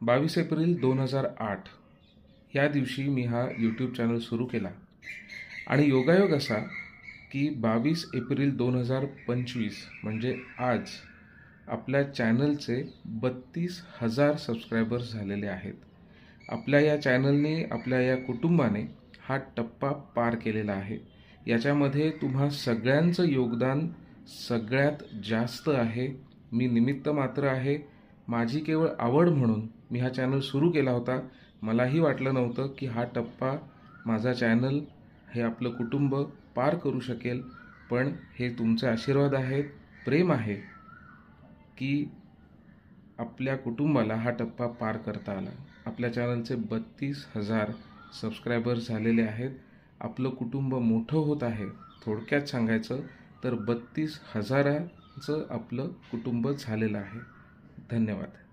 22 April 2008 या दिवशी मी हा यूट्यूब चॅनल सुरू केला आणि योगायोग असा की 22 एप्रिल 2025 म्हणजे आज आपल्या चॅनलचे 32,000 सबस्क्रायबर्स झालेले आहेत. आपल्या या चॅनलने, आपल्या या कुटुंबाने हा टप्पा पार केलेला आहे. याच्यामध्ये तुम्हा सगळ्यांचं योगदान सगळ्यात जास्त आहे. मी निमित्त मात्र आहे. माझी केवळ आवड म्हणून मी हा चॅनल सुरू केला होता. मलाही वाटलं नव्हतं की हा टप्पा माझा चॅनल हे आपलं कुटुंब पार करू शकेल. पण हे तुमचे आशीर्वाद आहेत, प्रेम आहे की आपल्या कुटुंबाला हा टप्पा पार करता आला. आपल्या चॅनलचे 32,000 सबस्क्रायबर्स झालेले आहेत. आपलं कुटुंब मोठं होत आहे. थोडक्यात सांगायचं तर 32,000चं आपलं कुटुंब झालेलं आहे. धन्यवाद.